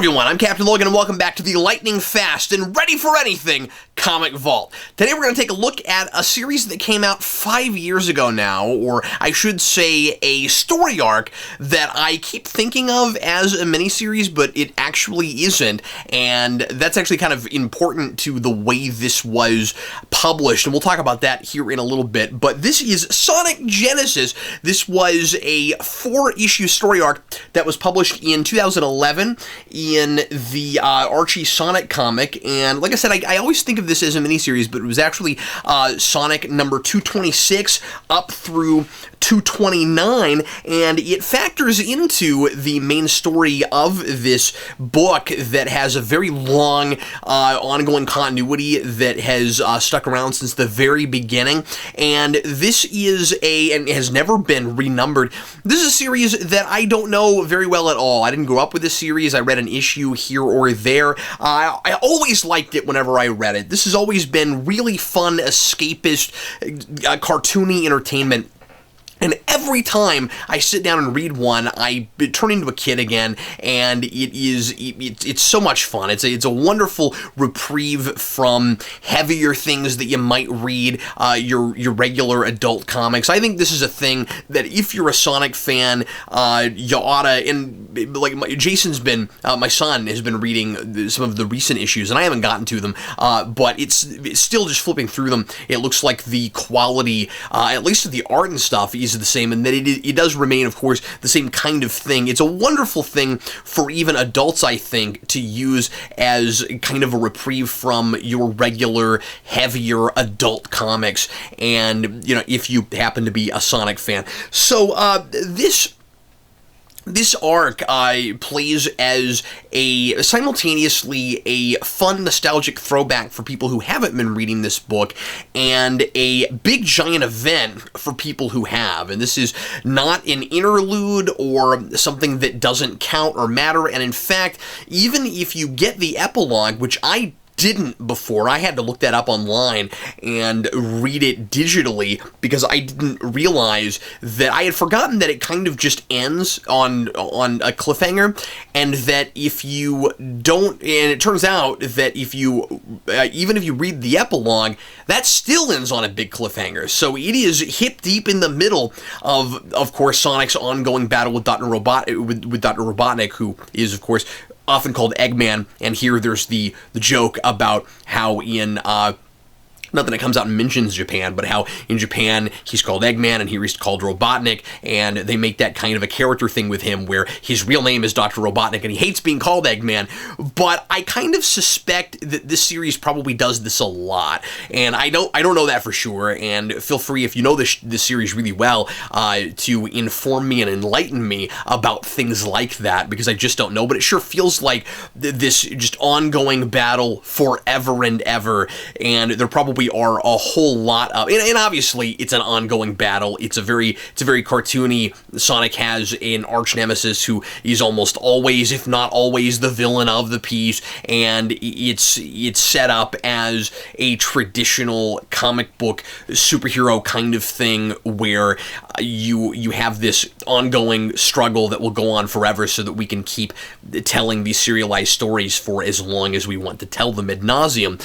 everyone, I'm Captain Logan, and welcome back to the lightning fast and ready for anything Comic Vault. Today we're going to take a look at a series that came out 5 years ago now, or I should say a story arc that I keep thinking of as a miniseries, but it actually isn't, and that's actually kind of important to the way this was published, and we'll talk about that here in a little bit. But this is Sonic Genesis. This was a 4-issue story arc that was published in 2011 in the Archie Sonic comic, and like I said, I always think of this as a miniseries, but it was actually Sonic number 226 up through 229, and it factors into the main story of this book that has a very long ongoing continuity that has stuck around since the very beginning, and this is and has never been renumbered. This is a series that I don't know very well at all. I didn't grow up with this series. I read an issue here or there. I always liked it whenever I read it. This has always been really fun, escapist, cartoony entertainment. And every time I sit down and read one, I turn into a kid again, and it's so much fun. It's a wonderful reprieve from heavier things that you might read, your regular adult comics. I think this is a thing that if you're a Sonic fan, you oughta, and like Jason's been, my son has been reading some of the recent issues, and I haven't gotten to them, but it's still just flipping through them. It looks like the quality, at least of the art and stuff, is the same, and that it does remain, of course, the same kind of thing. It's a wonderful thing for even adults, I think, to use as kind of a reprieve from your regular, heavier adult comics, and, you know, if you happen to be a Sonic fan. So, this arc plays as simultaneously a fun, nostalgic throwback for people who haven't been reading this book, and a big, giant event for people who have. And this is not an interlude or something that doesn't count or matter, and in fact, even if you get the epilogue, which I didn't before. I had to look that up online and read it digitally because I didn't realize that I had forgotten that it kind of just ends on a cliffhanger, and that if you don't, and it turns out that if you, even if you read the epilogue, that still ends on a big cliffhanger. So it is hip deep in the middle of course, Sonic's ongoing battle with Dr. Robotnik, who is, of course, often called Eggman, and here there's the joke about how in, not that it comes out and mentions Japan, but how in Japan he's called Eggman and here he's called Robotnik, and they make that kind of a character thing with him where his real name is Dr. Robotnik and he hates being called Eggman. But I kind of suspect that this series probably does this a lot, and I don't know that for sure, and feel free, if you know this series really well, to inform me and enlighten me about things like that, because I just don't know. But it sure feels like this just ongoing battle forever and ever, and there probably are a whole lot of, and obviously it's an ongoing battle. It's a very cartoony. Sonic has an arch nemesis who is almost always, if not always, the villain of the piece, and it's set up as a traditional comic book superhero kind of thing where you have this ongoing struggle that will go on forever so that we can keep telling these serialized stories for as long as we want to tell them ad nauseum.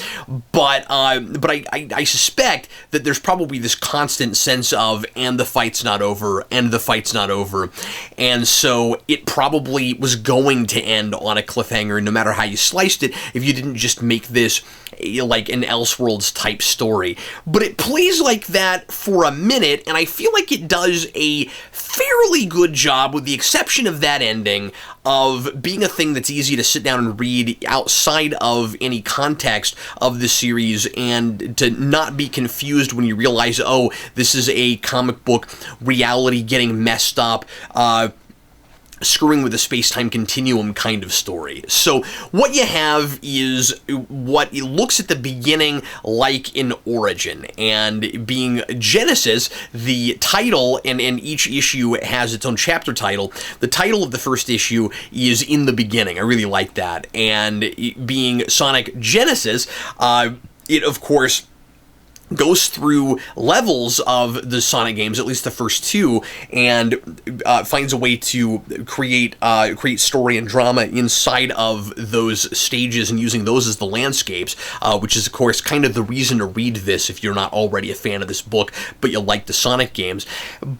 But I suspect that there's probably this constant sense of, and the fight's not over, and the fight's not over, and so it probably was going to end on a cliffhanger no matter how you sliced it, if you didn't just make this like an Elseworlds type story. But it plays like that for a minute, and I feel like it does a fairly good job, with the exception of that ending, of being a thing that's easy to sit down and read outside of any context of the series, and to not be confused when you realize, oh, this is a comic book reality getting messed up, screwing with the space-time continuum kind of story. So what you have is what it looks at the beginning like an origin, and being Genesis, the title, and each issue has its own chapter title. The title of the first issue is In the Beginning. I really like that. And being Sonic Genesis, it, of course, goes through levels of the Sonic games, at least the first two, and finds a way to create story and drama inside of those stages and using those as the landscapes, which is, of course, kind of the reason to read this if you're not already a fan of this book, but you like the Sonic games.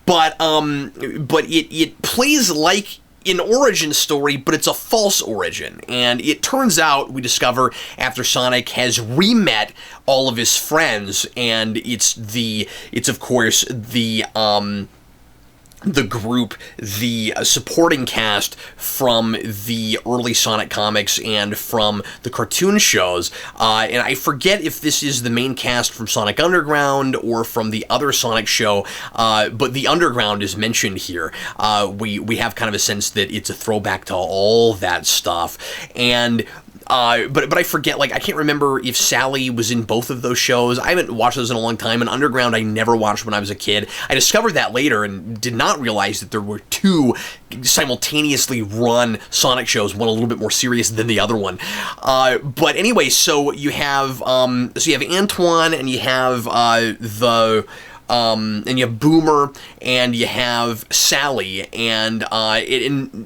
But it plays like an origin story, but it's a false origin. And it turns out, we discover, after Sonic has re-met all of his friends, and it's of course the group, the supporting cast from the early Sonic comics and from the cartoon shows. And I forget if this is the main cast from Sonic Underground or from the other Sonic show, but the Underground is mentioned here. We have kind of a sense that it's a throwback to all that stuff. And but I forget, like, I can't remember if Sally was in both of those shows. I haven't watched those in a long time, and Underground I never watched when I was a kid. I discovered that later and did not realize that there were two simultaneously run Sonic shows, one a little bit more serious than the other one. But anyway, so you have Antoine, and you have and you have Boomer, and you have Sally, and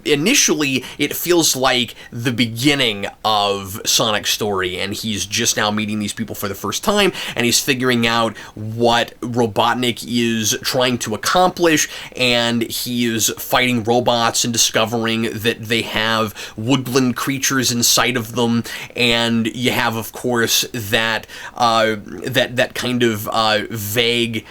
initially it feels like the beginning of Sonic's story, and he's just now meeting these people for the first time, and he's figuring out what Robotnik is trying to accomplish, and he is fighting robots and discovering that they have woodland creatures inside of them, and you have, of course, that kind of vague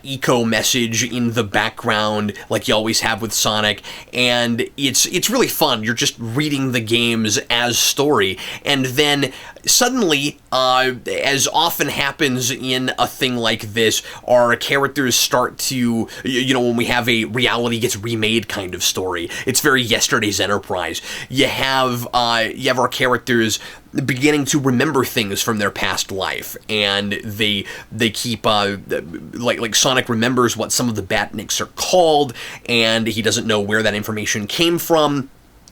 eco message in the background, like you always have with Sonic, and it's really fun. You're just reading the games as story, and then suddenly, as often happens in a thing like this, our characters start to, when we have a reality gets remade kind of story. It's very Yesterday's Enterprise. You have our characters beginning to remember things from their past life, and they keep like Sonic remembers what some of the Batniks are called, and he doesn't know where that information came from.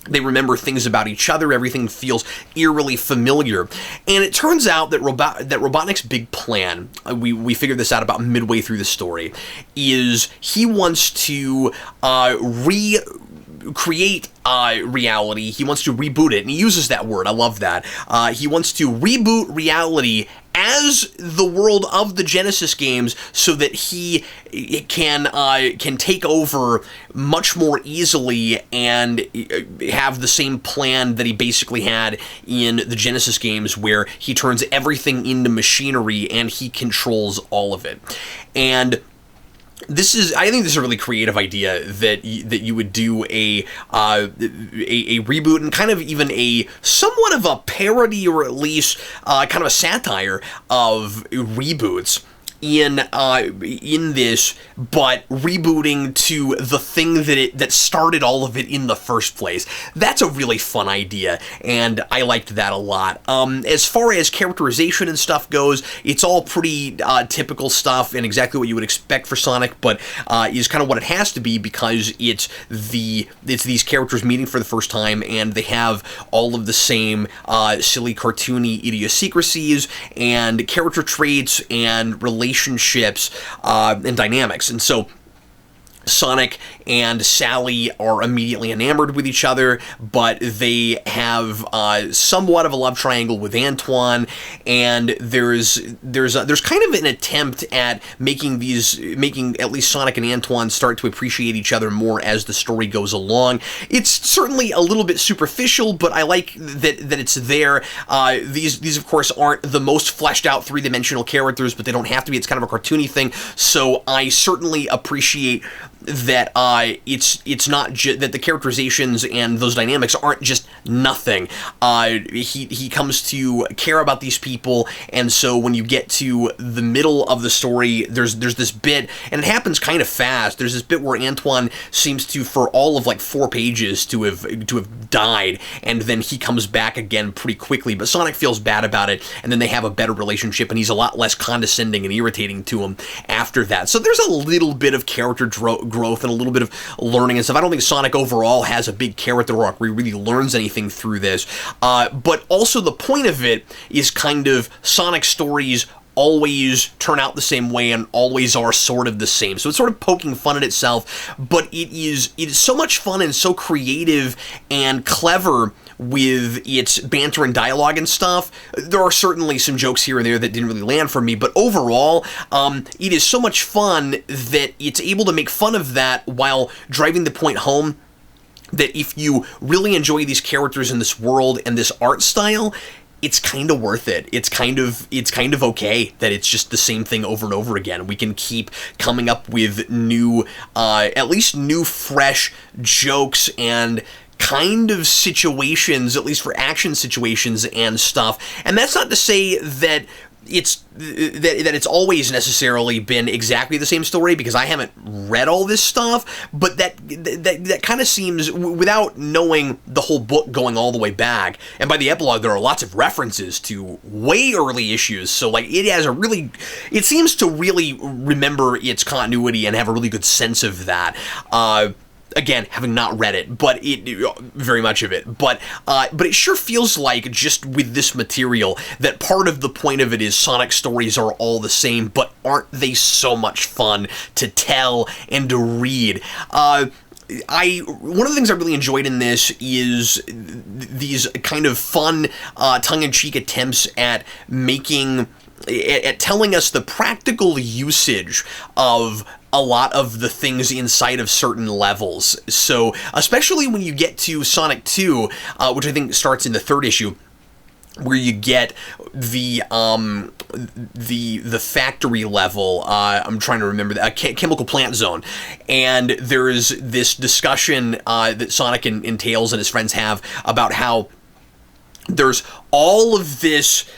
They remember things about each other. Everything feels eerily familiar. And it turns out that Robotnik's big plan, we figured this out about midway through the story, is he wants to recreate reality. He wants to reboot it, and he uses that word. I love that. He wants to reboot reality as the world of the Genesis games, so that he can take over much more easily and have the same plan that he basically had in the Genesis games, where he turns everything into machinery and he controls all of it. And I think this is a really creative idea that you would do a reboot, and kind of even a somewhat of a parody, or at least kind of a satire of reboots in this, but rebooting to the thing that started all of it in the first place. That's a really fun idea, and I liked that a lot. As far as characterization and stuff goes, it's all pretty typical stuff and exactly what you would expect for Sonic, but is kind of what it has to be, because it's these characters meeting for the first time, and they have all of the same silly cartoony idiosyncrasies and character traits and relationships and dynamics. And so Sonic and Sally are immediately enamored with each other, but they have somewhat of a love triangle with Antoine, and there's kind of an attempt at making at least Sonic and Antoine start to appreciate each other more as the story goes along. It's certainly a little bit superficial, but I like that it's there. These of course aren't the most fleshed out three-dimensional characters, but they don't have to be. It's kind of a cartoony thing, so I certainly appreciate that it's not that the characterizations and those dynamics aren't just nothing. He comes to care about these people, and so when you get to the middle of the story, there's this bit, and it happens kind of fast. There's this bit where Antoine seems to, for all of like 4 pages, to have died, and then he comes back again pretty quickly, but Sonic feels bad about it, and then they have a better relationship, and he's a lot less condescending and irritating to him after that. So there's a little bit of character growth and a little bit of learning and stuff. I don't think Sonic overall has a big character arc where he really learns anything through this, but also the point of it is kind of Sonic stories always turn out the same way and always are sort of the same. So it's sort of poking fun at itself, but it is so much fun and so creative and clever with its banter and dialogue and stuff. There are certainly some jokes here and there that didn't really land for me, but overall, it is so much fun that it's able to make fun of that while driving the point home that if you really enjoy these characters in this world and this art style, it's kind of worth it. It's kind of okay that it's just the same thing over and over again. We can keep coming up with new, at least new, fresh jokes and kind of situations, at least for action situations and stuff. And that's not to say that it's always necessarily been exactly the same story, because I haven't read all this stuff, but that kind of seems, without knowing the whole book going all the way back, and by the epilogue there are lots of references to way early issues, so like it seems to really remember its continuity and have a really good sense of that. Again, having not read it, but very much of it, but it sure feels like, just with this material, that part of the point of it is Sonic stories are all the same, but aren't they so much fun to tell and to read? One of the things I really enjoyed in this is these kind of fun, tongue-in-cheek attempts at telling us the practical usage of a lot of the things inside of certain levels. So, especially when you get to Sonic 2, which I think starts in the 3rd issue, where you get the factory level, I'm trying to remember that, chemical plant zone, and there is this discussion that Sonic and Tails and his friends have about how there's all of this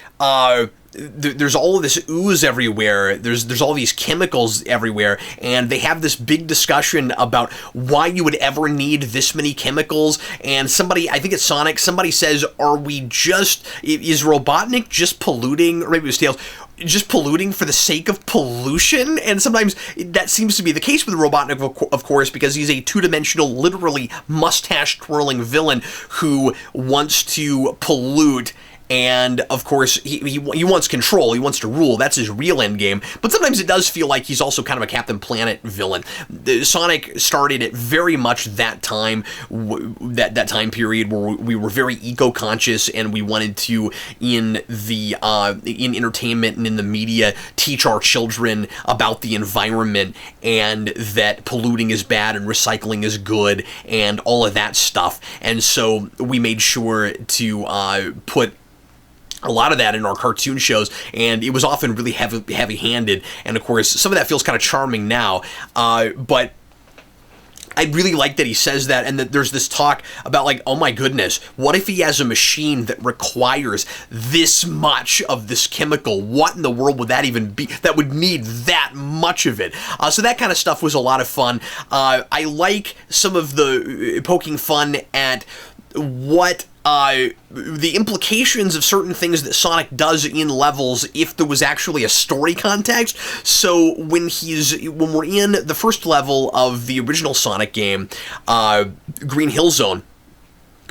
there's all of this ooze everywhere, there's all these chemicals everywhere, and they have this big discussion about why you would ever need this many chemicals, and somebody, I think it's Sonic, somebody says, is Robotnik just polluting, or maybe it was Tails, just polluting for the sake of pollution? And sometimes that seems to be the case with Robotnik, of course, because he's a two-dimensional, literally mustache-twirling villain who wants to pollute. And, of course, he wants control, he wants to rule, that's his real end game. But sometimes it does feel like he's also kind of a Captain Planet villain. Sonic started at very much that time, that time period where we were very eco-conscious, and we wanted to, in entertainment and in the media, teach our children about the environment, and that polluting is bad and recycling is good, and all of that stuff. And so we made sure to put a lot of that in our cartoon shows, and it was often really heavy-handed, and of course some of that feels kind of charming now, but I really like that he says that, and that there's this talk about, like, oh my goodness, what if he has a machine that requires this much of this chemical? What in the world would that even be that would need that much of it? So that kind of stuff was a lot of fun. I like some of the poking fun at what the implications of certain things that Sonic does in levels if there was actually a story context. So when we're in the first level of the original Sonic game, Green Hill Zone,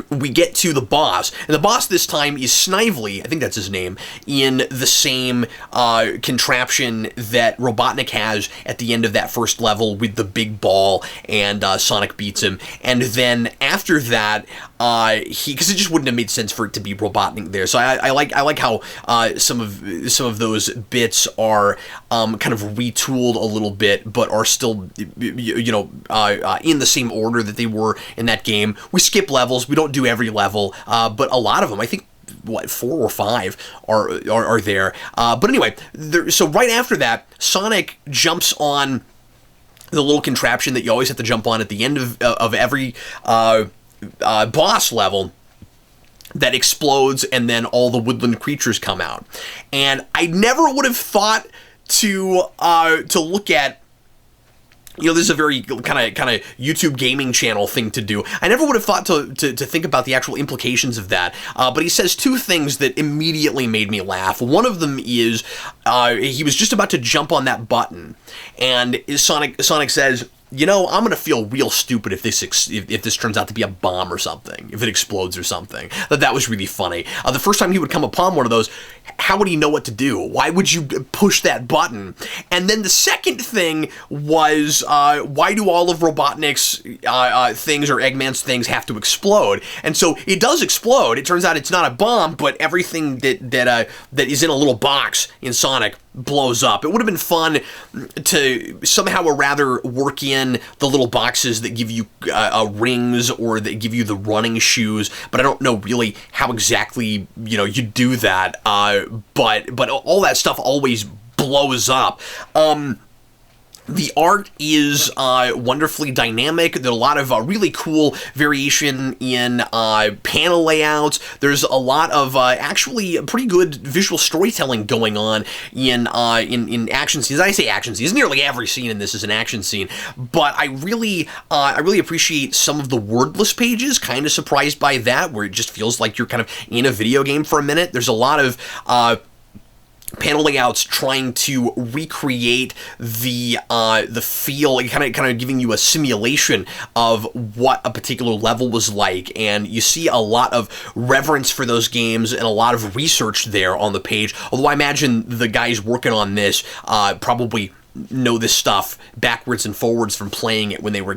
we get to the boss, and the boss this time is Snively, I think that's his name, in the same contraption that Robotnik has at the end of that first level with the big ball, and Sonic beats him. And then after that, because it just wouldn't have made sense for it to be Robotnik there. So I like how some of those bits are kind of retooled a little bit, but are still in the same order that they were in that game. We skip levels. We don't do every level, but a lot of them, I think, 4 or 5 are there. But anyway, so right after that, Sonic jumps on the little contraption that you always have to jump on at the end of every boss level, that explodes, and then all the woodland creatures come out. And I never would have thought to look at, this is a very kind of YouTube gaming channel thing to do. I never would have thought to think about the actual implications of that. But he says two things that immediately made me laugh. One of them is he was just about to jump on that button, and Sonic says, you know, I'm gonna feel real stupid if this turns out to be a bomb or something, if it explodes or something. That was really funny. The first time he would come upon one of those, how would he know what to do? Why would you push that button? And then the second thing was, why do all of Robotnik's things or Eggman's things have to explode? And so it does explode. It turns out it's not a bomb, but everything that is in a little box in Sonic blows up. It would have been fun to somehow or rather work in the little boxes that give you rings or that give you the running shoes, but I don't know really how exactly, you know, you do that. But all that stuff always blows up. The art is wonderfully dynamic. There's a lot of really cool variation in panel layouts. There's a lot of actually pretty good visual storytelling going on in action scenes. I say action scenes. Nearly every scene in this is an action scene. But I really appreciate some of the wordless pages. Kind of surprised by that, where it just feels like you're kind of in a video game for a minute. There's a lot of panel layouts trying to recreate the feel, kind of giving you a simulation of what a particular level was like, and you see a lot of reverence for those games and a lot of research there on the page. Although I imagine the guys working on this probably know this stuff backwards and forwards from playing it when they were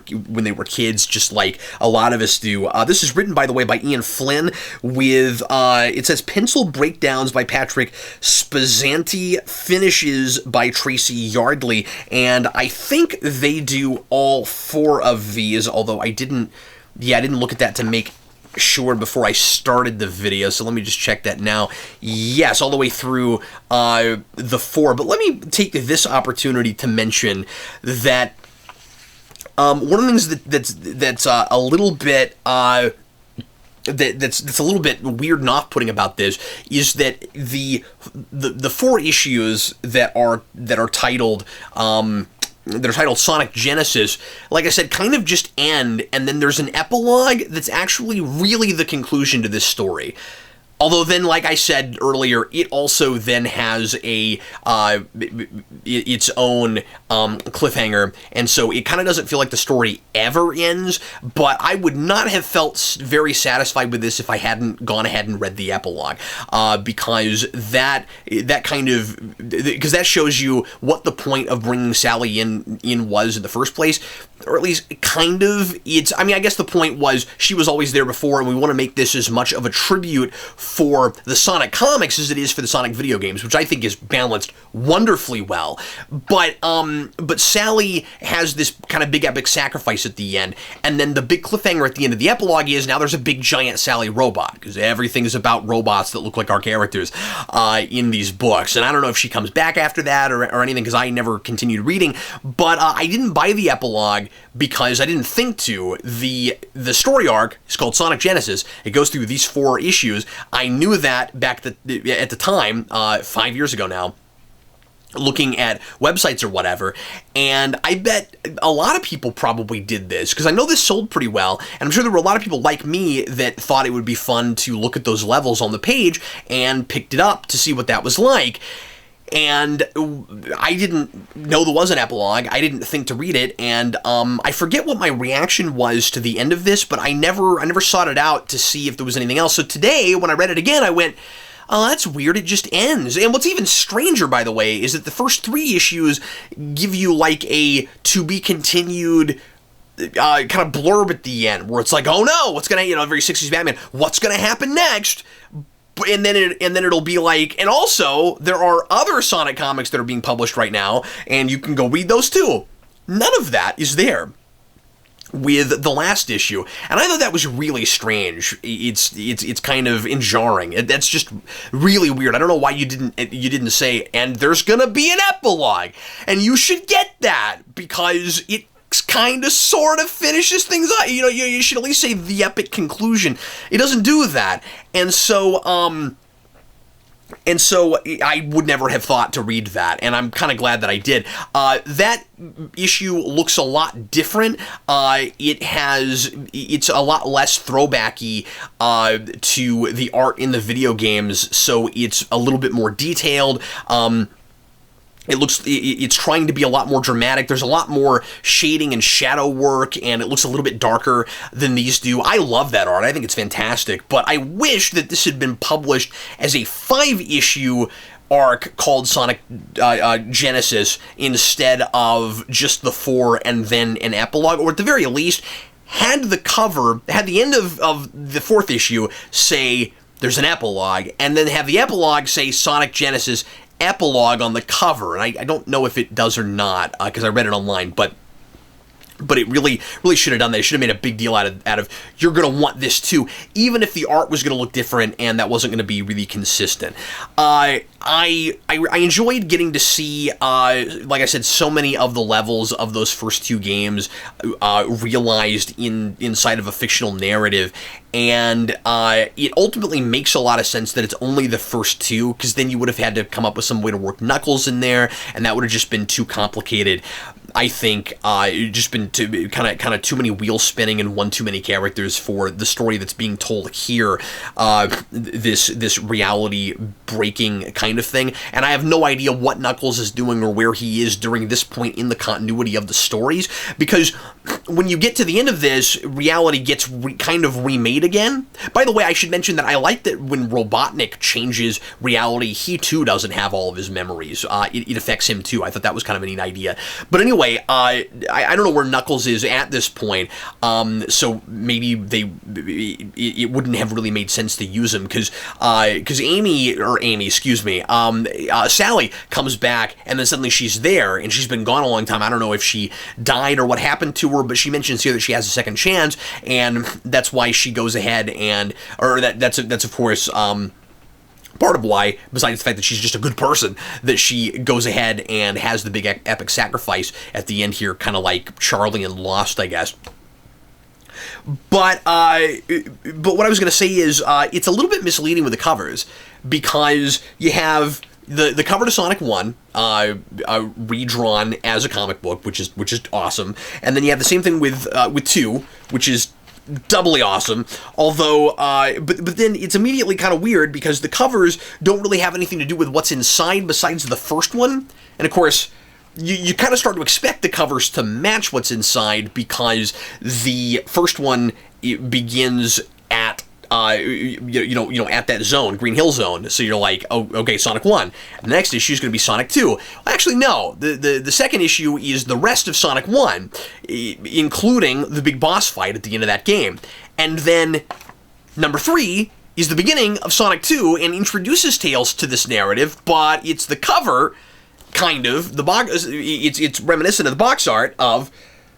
kids, just like a lot of us do. This is written, by the way, by Ian Flynn with, it says pencil breakdowns by Patrick Spazzanti, finishes by Tracy Yardley, and I think they do all 4 of these, although I didn't look at that to make sure before I started the video, so let me just check that now. Yes, all the way through the 4, but let me take this opportunity to mention that one of the things that's a little bit that's a little bit weird and off-putting about this is that the 4 issues that are titled they're titled Sonic Genesis, like I said, kind of just end, and then there's an epilogue that's actually really the conclusion to this story. Although then, like I said earlier, it also then has its own cliffhanger, and so it kind of doesn't feel like the story ever ends, but I would not have felt very satisfied with this if I hadn't gone ahead and read the epilogue, because that shows you what the point of bringing Sally in was in the first place, or at least kind of. I guess the point was she was always there before, and we want to make this as much of a tribute for the Sonic comics as it is for the Sonic video games, which I think is balanced wonderfully well. But Sally has this kind of big epic sacrifice at the end, and then the big cliffhanger at the end of the epilogue is now there's a big giant Sally robot, because everything is about robots that look like our characters in these books. And I don't know if she comes back after that or anything, because I never continued reading, but I didn't buy the epilogue because I didn't think to. The story arc is called Sonic Genesis. It goes through these 4 issues. I knew that back at the time, 5 years ago now, looking at websites or whatever, and I bet a lot of people probably did this, because I know this sold pretty well, and I'm sure there were a lot of people like me that thought it would be fun to look at those levels on the page and picked it up to see what that was like. And I didn't know there was an epilogue. I didn't think to read it, and I forget what my reaction was to the end of this, but I never sought it out to see if there was anything else. So today, when I read it again, I went, oh, that's weird, it just ends. And what's even stranger, by the way, is that the first 3 issues give you like a to-be-continued kind of blurb at the end, where it's like, oh no, what's gonna, very 60s Batman, what's gonna happen next? And then it'll be like, and also, there are other Sonic comics that are being published right now, and you can go read those too. None of that is there with the last issue, and I thought that was really strange. It's kind of jarring. That's just really weird. I don't know why you didn't say, and there's gonna be an epilogue, and you should get that, because it kind of sort of finishes things up. You should at least say the epic conclusion. It doesn't do that, and so I would never have thought to read that, and I'm kind of glad that I did. That issue looks a lot different. It's a lot less throwbacky to the art in the video games, so it's a little bit more detailed. it's trying to be a lot more dramatic. There's a lot more shading and shadow work, and it looks a little bit darker than these do. I love that art. I think it's fantastic, but I wish that this had been published as a 5-issue arc called Sonic Genesis instead of just the 4 and then an epilogue, or at the very least, had the end of the 4th issue say there's an epilogue, and then have the epilogue say Sonic Genesis epilogue on the cover. And I don't know if it does or not, because I read it online, but it really should have done that. It should have made a big deal out of you're going to want this too, even if the art was going to look different and that wasn't going to be really consistent. I enjoyed getting to see, like I said, so many of the levels of those first 2 games realized inside of a fictional narrative. And it ultimately makes a lot of sense that it's only the first 2, because then you would have had to come up with some way to work Knuckles in there, and that would have just been too complicated. I think it just been kind of too many wheels spinning and one too many characters for the story that's being told here. This reality breaking kind of thing, and I have no idea what Knuckles is doing or where he is during this point in the continuity of the stories, because when you get to the end of this, reality gets kind of remade again. By the way, I should mention that I like that when Robotnik changes reality, he too doesn't have all of his memories. It affects him too. I thought that was kind of a neat idea. But anyway, I don't know where Knuckles is at this point, so maybe it wouldn't have really made sense to use him, because Sally comes back, and then suddenly she's there, and she's been gone a long time. I don't know if she died or what happened to her, but she mentions here that she has a second chance, and that's why she goes ahead that's of course part of why, besides the fact that she's just a good person, that she goes ahead and has the big epic sacrifice at the end here, kind of like Charlie in Lost, I guess. But what I was going to say is it's a little bit misleading with the covers, because you have the cover to Sonic 1 redrawn as a comic book, which is awesome, and then you have the same thing with 2, which is doubly awesome, although but then it's immediately kind of weird, because the covers don't really have anything to do with what's inside besides the first one, and of course you kind of start to expect the covers to match what's inside, because the first one begins at at that zone, Green Hill Zone. So you're like, oh, okay, Sonic 1. And the next issue is going to be Sonic 2. Well, actually, no. The second issue is the rest of Sonic 1, including the big boss fight at the end of that game. And then number 3 is the beginning of Sonic 2 and introduces Tails to this narrative, but it's the cover, kind of, it's reminiscent of the box art of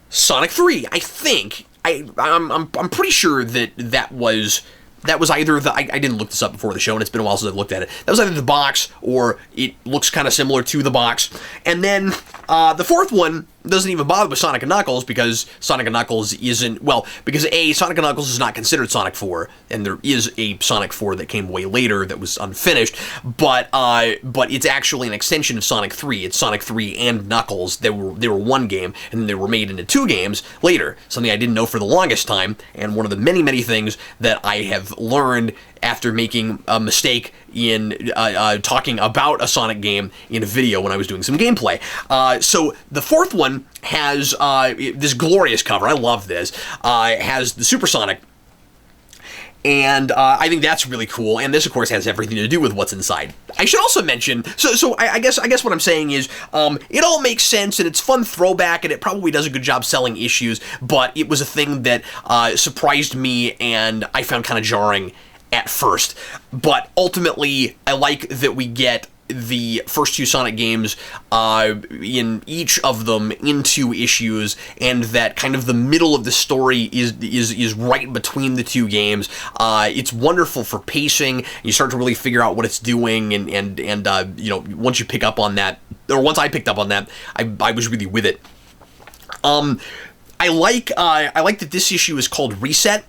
Sonic 3, I think. I'm pretty sure that was either I didn't look this up before the show, and it's been a while since I've looked at it. That was either the box, or it looks kind of similar to the box. And then the fourth one doesn't even bother with Sonic and Knuckles, because Sonic and Knuckles isn't, well, because Sonic and Knuckles is not considered Sonic 4, and there is a Sonic 4 that came way later that was unfinished, but it's actually an extension of Sonic 3. It's Sonic 3 and Knuckles. They were one game, and then they were made into 2 games later, something I didn't know for the longest time, and one of the many, many things that I have learned after making a mistake in talking about a Sonic game in a video when I was doing some gameplay. So the fourth one has this glorious cover. I love this. It has the Supersonic, and I think that's really cool. And this, of course, has everything to do with what's inside. I should also mention, so I guess what I'm saying is, it all makes sense, and it's fun throwback, and it probably does a good job selling issues, but it was a thing that surprised me, and I found kind of jarring at first. But ultimately, I like that we get the first 2 Sonic games in each of them in 2 issues, and that kind of the middle of the story is right between the 2 games. It's wonderful for pacing. You start to really figure out what it's doing, and once you pick up on that, or once I picked up on that, I was really with it. I like that this issue is called Reset.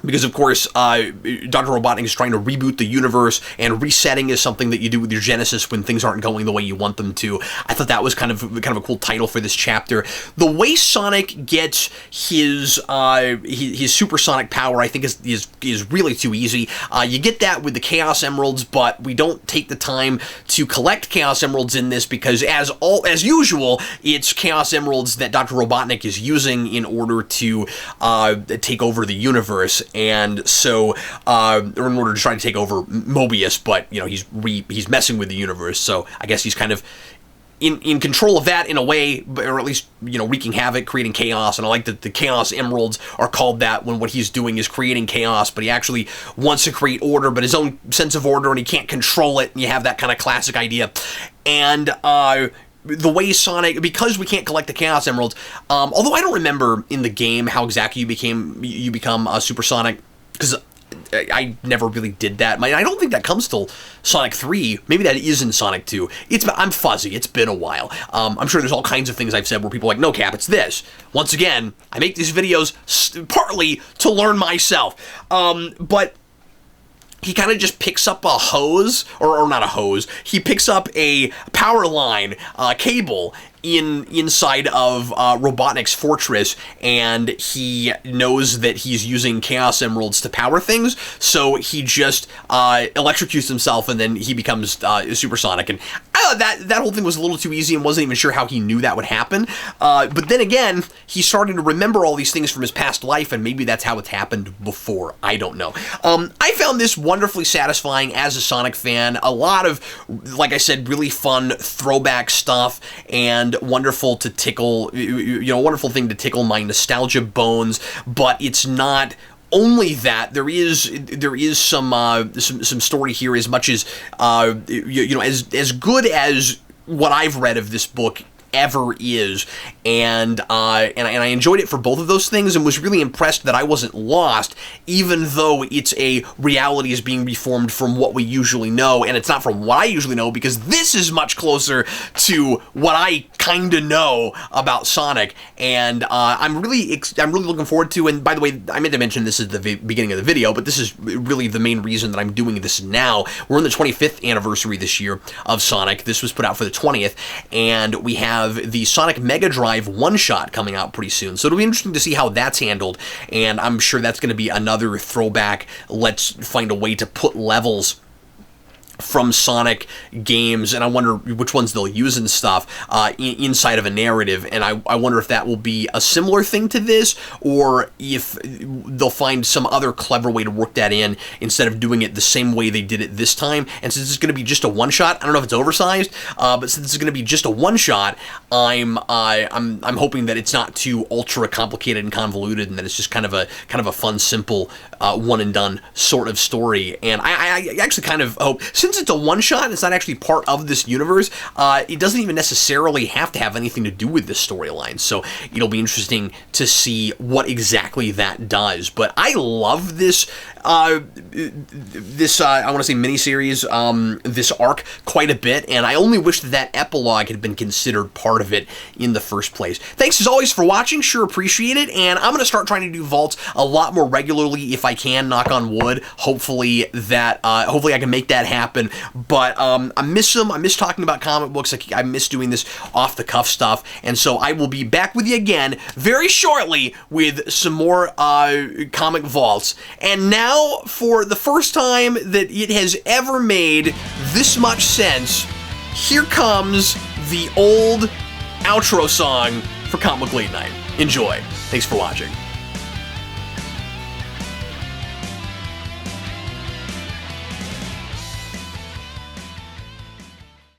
Because, of course, Dr. Robotnik is trying to reboot the universe, and resetting is something that you do with your Genesis when things aren't going the way you want them to. I thought that was kind of a cool title for this chapter. The way Sonic gets his supersonic power, I think, is really too easy. You get that with the Chaos Emeralds, but we don't take the time to collect Chaos Emeralds in this because, as usual, it's Chaos Emeralds that Dr. Robotnik is using in order to take over the universe. And so, or in order to try to take over Mobius, but, you know, he's messing with the universe, so I guess he's kind of in control of that in a way, or at least, you know, wreaking havoc, creating chaos. And I like that the Chaos Emeralds are called that when what he's doing is creating chaos, but he actually wants to create order, but his own sense of order, and he can't control it, and you have that kind of classic idea. And, the way Sonic, because we can't collect the Chaos Emeralds, although I don't remember in the game how exactly you become supersonic, because I never really did that. I don't think that comes till Sonic 3. Maybe that is in Sonic 2. I'm fuzzy. It's been a while. I'm sure there's all kinds of things I've said where people are like, no, Cap, it's this. Once again, I make these videos partly to learn myself. But he kind of just picks up a hose, or not a hose, he picks up a power line cable inside of Robotnik's fortress, and he knows that he's using Chaos Emeralds to power things, so he just electrocutes himself, and then he becomes supersonic. And that whole thing was a little too easy, and wasn't even sure how he knew that would happen. But then again, he's starting to remember all these things from his past life, and maybe that's how it's happened before. I don't know. I found this wonderfully satisfying as a Sonic fan. A lot of, like I said, really fun throwback stuff, and wonderful to tickle, wonderful thing to tickle my nostalgia bones. But it's not only that. There is some story here, as much as as good as what I've read of this book ever is, and I enjoyed it for both of those things, and was really impressed that I wasn't lost, even though it's a reality is being reformed from what we usually know, and it's not from what I usually know, because this is much closer to what I kind of know about Sonic, and I'm really looking forward to. And by the way, I meant to mention this is the beginning of the video, but this is really the main reason that I'm doing this now. We're in the 25th anniversary this year of Sonic. This was put out for the 20th, and we have the Sonic Mega Drive one-shot coming out pretty soon. So it'll be interesting to see how that's handled, and I'm sure that's going to be another throwback. Let's find a way to put levels from Sonic games, and I wonder which ones they'll use and stuff inside of a narrative, and I wonder if that will be a similar thing to this, or if they'll find some other clever way to work that in instead of doing it the same way they did it this time. And since it's going to be just a one-shot, I don't know if it's oversized, but since it's going to be just a one-shot, I'm hoping that it's not too ultra complicated and convoluted, and that it's just kind of a fun, simple one-and-done sort of story. And I actually kind of hope, since it's a one-shot, it's not actually part of this universe, it doesn't even necessarily have to have anything to do with this storyline, so it'll be interesting to see what exactly that does. But I love this, I want to say miniseries, this arc quite a bit, and I only wish that epilogue had been considered part of it in the first place. Thanks as always for watching, sure appreciate it, and I'm going to start trying to do vaults a lot more regularly if I can, knock on wood. Hopefully I can make that happen. But I miss them. I miss talking about comic books. I miss doing this off-the-cuff stuff. And so I will be back with you again very shortly with some more comic vaults. And now, for the first time that it has ever made this much sense, here comes the old outro song for Comic Book Late Night. Enjoy. Thanks for watching.